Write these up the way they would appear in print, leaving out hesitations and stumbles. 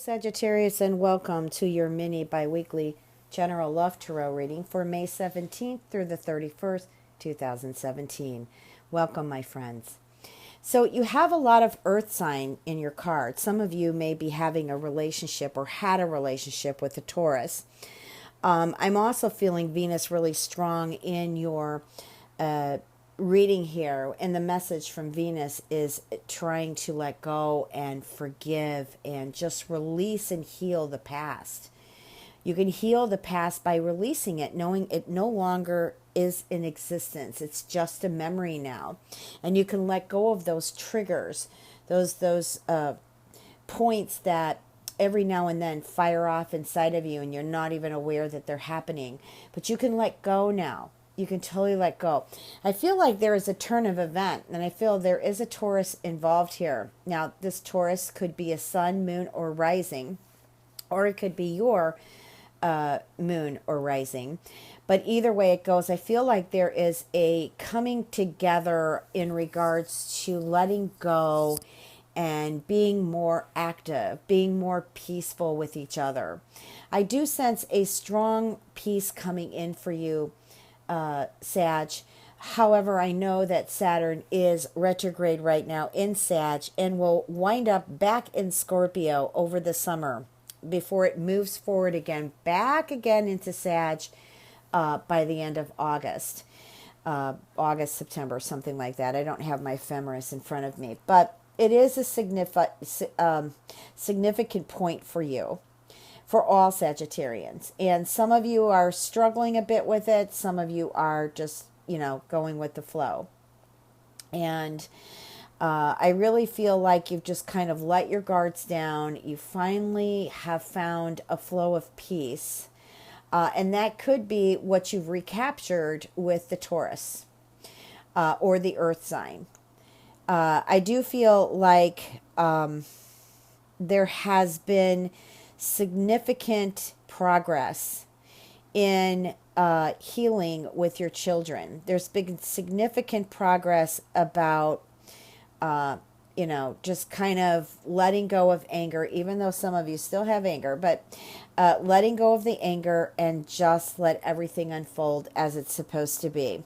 Sagittarius, and welcome to your mini biweekly general love tarot reading for May 17th through the 31st, 2017. Welcome, my friends. So, you have a lot of earth sign in your card. Some of you may be having a relationship or had a relationship with a Taurus. I'm also feeling Venus really strong in your reading here, and the message from Venus is trying to let go and forgive and just release and heal the past. You can heal the past by releasing it, knowing it no longer is in existence. It's just a memory now. And you can let go of those triggers, those points that every now and then fire off inside of you and you're not even aware that they're happening. But you can let go now. You can totally let go. I feel like there is a turn of event, and I feel there is a Taurus involved here. Now, this Taurus could be a sun, moon, or rising, or it could be your moon or rising. But either way it goes, I feel like there is a coming together in regards to letting go and being more active, being more peaceful with each other. I do sense a strong peace coming in for you, Sag. However, I know that Saturn is retrograde right now in Sag and will wind up back in Scorpio over the summer before it moves forward again, back again into Sag by the end of August. August, September, something like that. I don't have my ephemeris in front of me, but it is a significant point for you, for all Sagittarians. And some of you are struggling a bit with it. Some of you are just, going with the flow. And I really feel like you've just kind of let your guards down. You finally have found a flow of peace. And that could be what you've recaptured with the Taurus or the earth sign. I do feel like there has been significant progress in healing with your children. There's been significant progress about, just kind of letting go of anger, even though some of you still have anger, but letting go of the anger and just let everything unfold as it's supposed to be.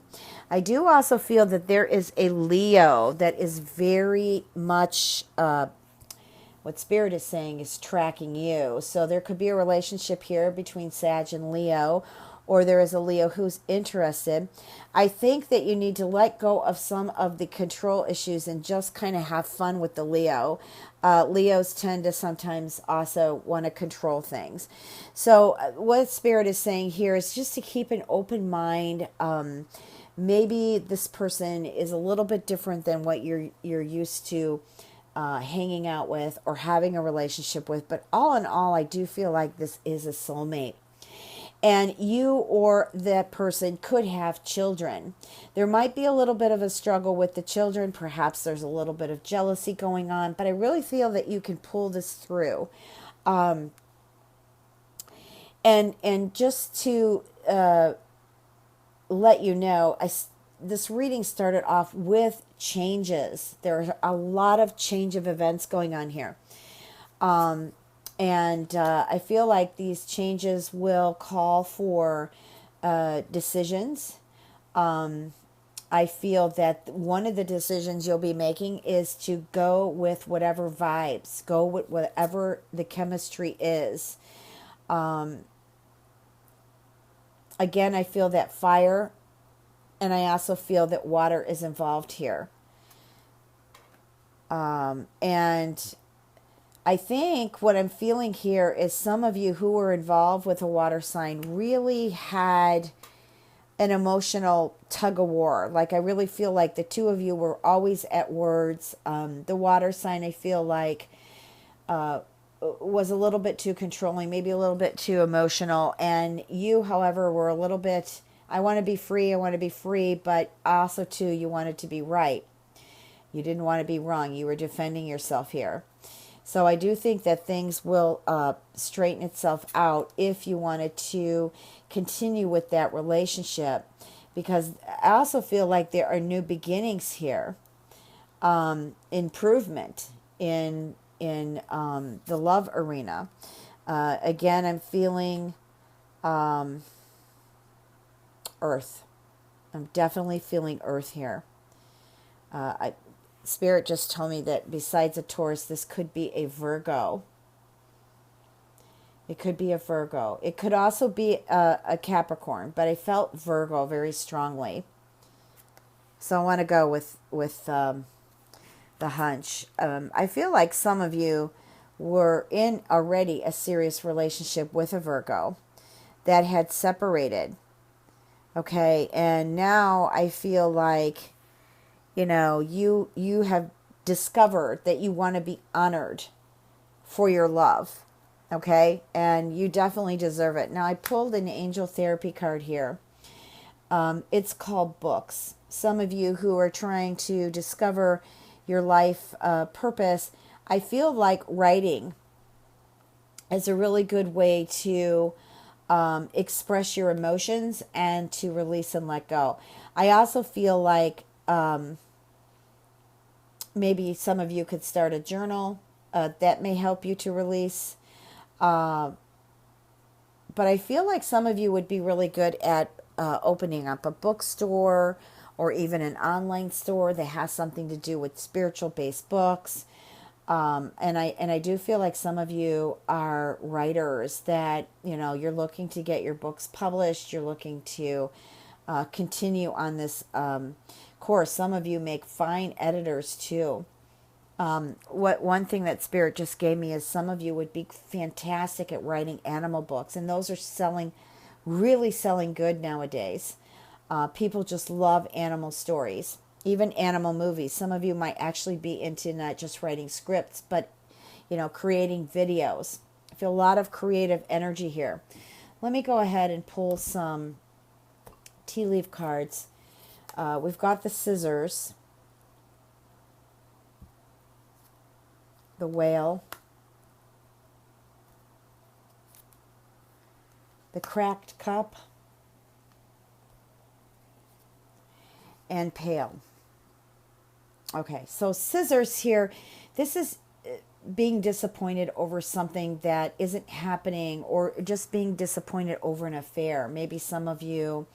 I do also feel that there is a Leo that is very much, what Spirit is saying is tracking you. So there could be a relationship here between Sag and Leo, or there is a Leo who's interested. I think that you need to let go of some of the control issues and just kind of have fun with the Leo. Leos tend to sometimes also want to control things. So what Spirit is saying here is just to keep an open mind. Maybe this person is a little bit different than what you're used to hanging out with or having a relationship with. But all in all, I do feel like this is a soulmate. And you or that person could have children. There might be a little bit of a struggle with the children. Perhaps there's a little bit of jealousy going on. But I really feel that you can pull this through. And just to let you know, this reading started off with changes. There's a lot of change of events going on here. And I feel like these changes will call for decisions. I feel that one of the decisions you'll be making is to go with whatever vibes, go with whatever the chemistry is. Again, I feel that fire, and I also feel that water is involved here. And I think what I'm feeling here is some of you who were involved with a water sign really had an emotional tug of war. Like, I really feel like the two of you were always at words. The water sign, I feel like, was a little bit too controlling, maybe a little bit too emotional. And you, however, were a little bit, I want to be free, but also, too, you wanted to be right. You didn't want to be wrong. You were defending yourself here. So I do think that things will straighten itself out if you wanted to continue with that relationship, because I also feel like there are new beginnings here, improvement in in the love arena. Again, I'm feeling earth. I'm definitely feeling earth here. Spirit just told me that besides a Taurus, this could be a Virgo. It could be a Virgo. It could also be a Capricorn, but I felt Virgo very strongly. So I want to go with the hunch. I feel like some of you were in already a serious relationship with a Virgo that had separated. Okay, and now I feel like, you have discovered that you want to be honored for your love. Okay, and you definitely deserve it. Now I pulled an angel therapy card here. It's called books. Some of you who are trying to discover your life purpose, I feel like writing is a really good way to express your emotions and to release and let go. I also feel like maybe some of you could start a journal that may help you to release. But I feel like some of you would be really good at opening up a bookstore or even an online store that has something to do with spiritual based books. And I do feel like some of you are writers that, you're looking to get your books published. You're looking to continue on this course. Some of you make fine editors too. One thing that Spirit just gave me is some of you would be fantastic at writing animal books, and those are really selling good nowadays. People just love animal stories, even animal movies. Some of you might actually be into not just writing scripts, but creating videos. I feel a lot of creative energy here. Let me go ahead and pull some tea leaf cards. We've got the scissors, the whale, the cracked cup, and pale. Okay, so scissors here. This is being disappointed over something that isn't happening, or just being disappointed over an affair. Maybe some of you,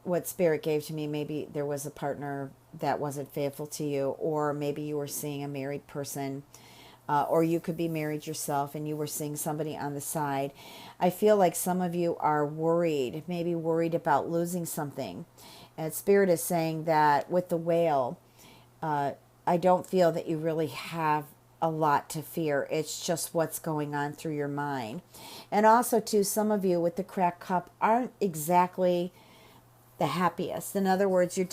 what Spirit gave to me, maybe there was a partner that wasn't faithful to you, or maybe you were seeing a married person, or you could be married yourself and you were seeing somebody on the side. I feel like some of you are worried, maybe worried about losing something. And Spirit is saying that with the whale, I don't feel that you really have a lot to fear. It's just what's going on through your mind. And also, too, some of you with the cracked cup aren't exactly the happiest. In other words, you're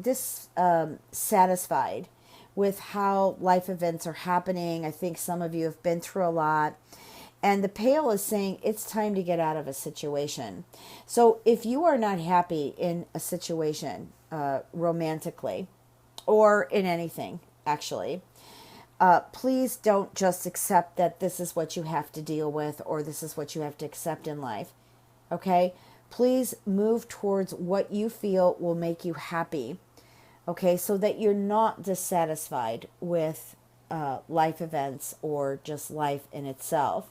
dissatisfied with how life events are happening. I think some of you have been through a lot. And the pale is saying it's time to get out of a situation. So if you are not happy in a situation, romantically, or in anything, actually, please don't just accept that this is what you have to deal with, or this is what you have to accept in life. Okay? Please move towards what you feel will make you happy. Okay? So that you're not dissatisfied with life events or just life in itself.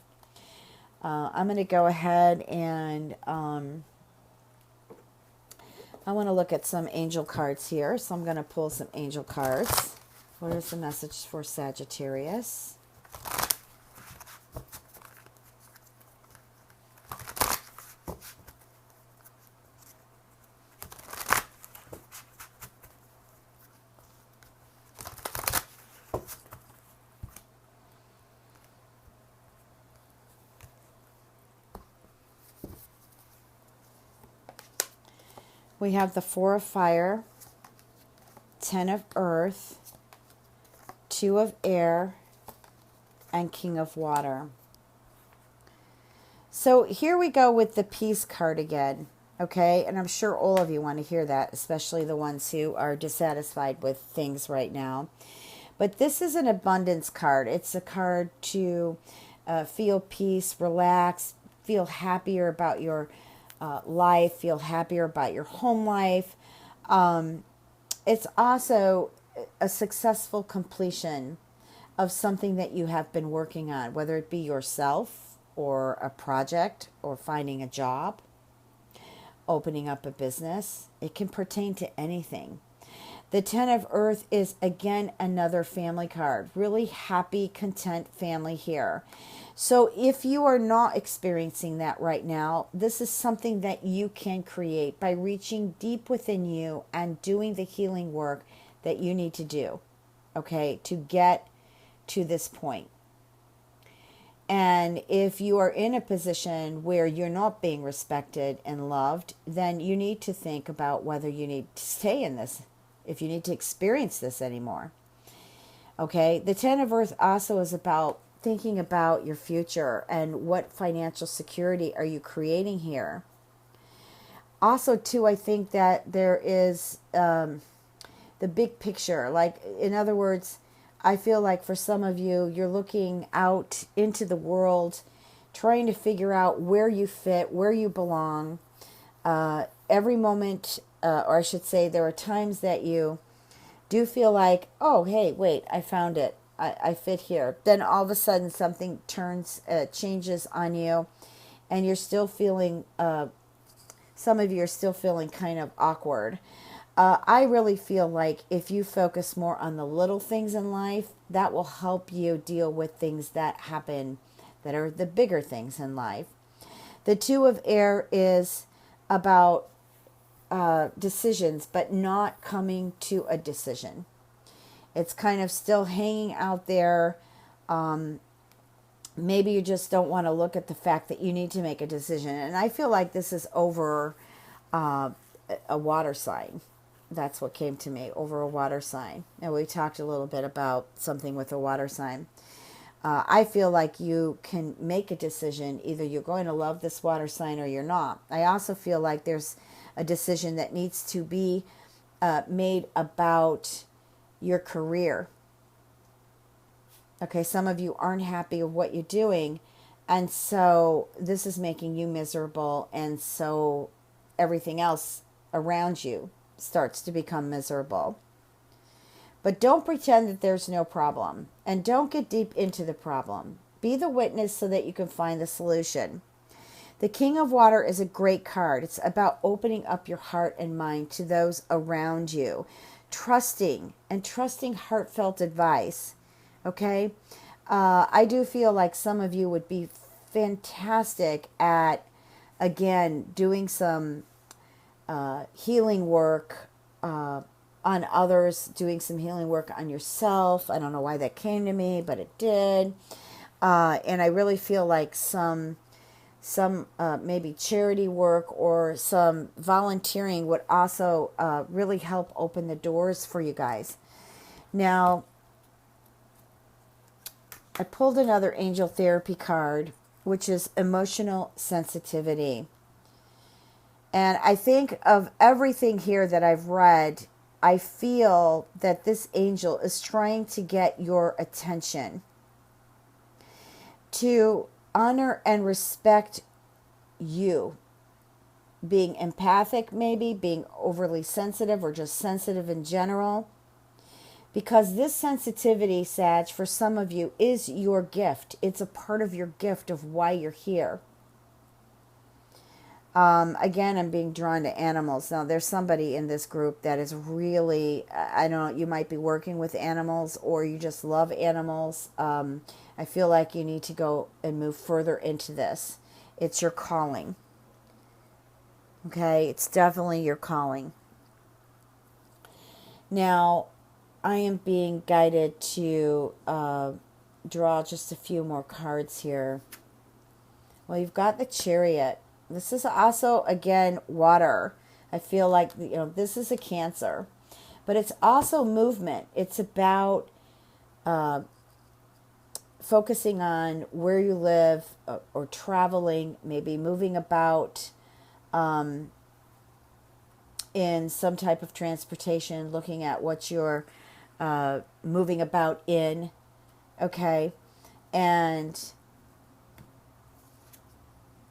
I'm going to go ahead and I want to look at some angel cards here. So I'm going to pull some angel cards. What is the message for Sagittarius? We have the Four of Fire, 10 of Earth, 2 of Air, and King of Water. So here we go with the Peace card again, okay? And I'm sure all of you want to hear that, especially the ones who are dissatisfied with things right now. But this is an abundance card. It's a card to feel peace, relax, feel happier about your life, feel happier about your home life. It's also a successful completion of something that you have been working on, whether it be yourself or a project or finding a job, opening up a business. It can pertain to anything. The Ten of Earth is again another family card. Really happy, content family here. So if you are not experiencing that right now, this is something that you can create by reaching deep within you and doing the healing work that you need to do, okay, to get to this point. And if you are in a position where you're not being respected and loved, then you need to think about whether you need to stay in this, if you need to experience this anymore. Okay, the Ten of Earth also is about thinking about your future and what financial security are you creating here. Also, too, I think that there is the big picture. Like, in other words, I feel like for some of you, you're looking out into the world, trying to figure out where you fit, where you belong. Every moment, or I should say, there are times that you do feel like, oh, hey, wait, I found it. I fit here. Then all of a sudden something changes on you, and you're still feeling, some of you are still feeling kind of awkward. I really feel like if you focus more on the little things in life, that will help you deal with things that happen that are the bigger things in life. The Two of Air is about decisions, but not coming to a decision. It's kind of still hanging out there. Maybe you just don't want to look at the fact that you need to make a decision. And I feel like this is over a water sign. That's what came to me, over a water sign. And we talked a little bit about something with a water sign. I feel like you can make a decision. Either you're going to love this water sign or you're not. I also feel like there's a decision that needs to be made about your career. Okay, some of you aren't happy with what you're doing, and so this is making you miserable, and so everything else around you starts to become miserable. But don't pretend that there's no problem, and don't get deep into the problem. Be the witness so that you can find the solution. The King of Water is a great card. It's about opening up your heart and mind to those around you, trusting heartfelt advice. Okay, I do feel like some of you would be fantastic at, again, doing some healing work on others, doing some healing work on yourself. I don't know why that came to me, but it did. And I really feel like some maybe charity work or some volunteering would also really help open the doors for you guys. Now, I pulled another angel therapy card, which is emotional sensitivity. And I think of everything here that I've read, I feel that this angel is trying to get your attention to honor and respect you. Being empathic, maybe, being overly sensitive, or just sensitive in general. Because this sensitivity, Sag, for some of you, is your gift. It's a part of your gift of why you're here. Again, I'm being drawn to animals. Now, there's somebody in this group that is really, I don't know, you might be working with animals or you just love animals. I feel like you need to go and move further into this. It's your calling. Okay, it's definitely your calling. Now, I am being guided to draw just a few more cards here. Well, you've got the Chariot. This is also, again, water. I feel like, this is a Cancer. But it's also movement. It's about focusing on where you live or traveling, maybe moving about in some type of transportation, looking at what you're moving about in. Okay. And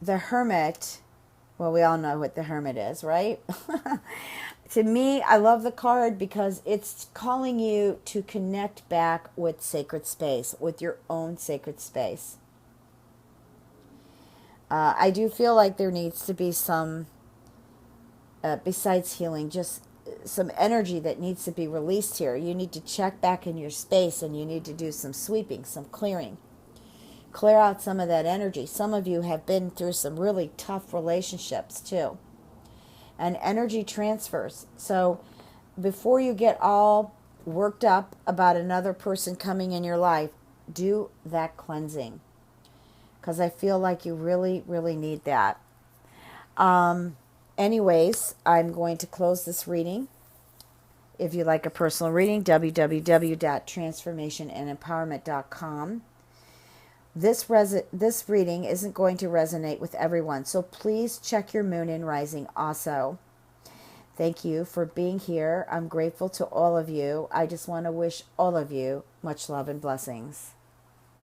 the Hermit, well, we all know what the Hermit is, right? To me, I love the card because it's calling you to connect back with sacred space, with your own sacred space. I do feel like there needs to be some, besides healing, just some energy that needs to be released here. You need to check back in your space and you need to do some sweeping, some clearing. Clear out some of that energy. Some of you have been through some really tough relationships too. And energy transfers. So before you get all worked up about another person coming in your life, do that cleansing. Because I feel like you really, really need that. Anyways, I'm going to close this reading. If you like a personal reading, www.transformationandempowerment.com. This reading isn't going to resonate with everyone, so please check your moon and rising also. Thank you for being here. I'm grateful to all of you. I just want to wish all of you much love and blessings.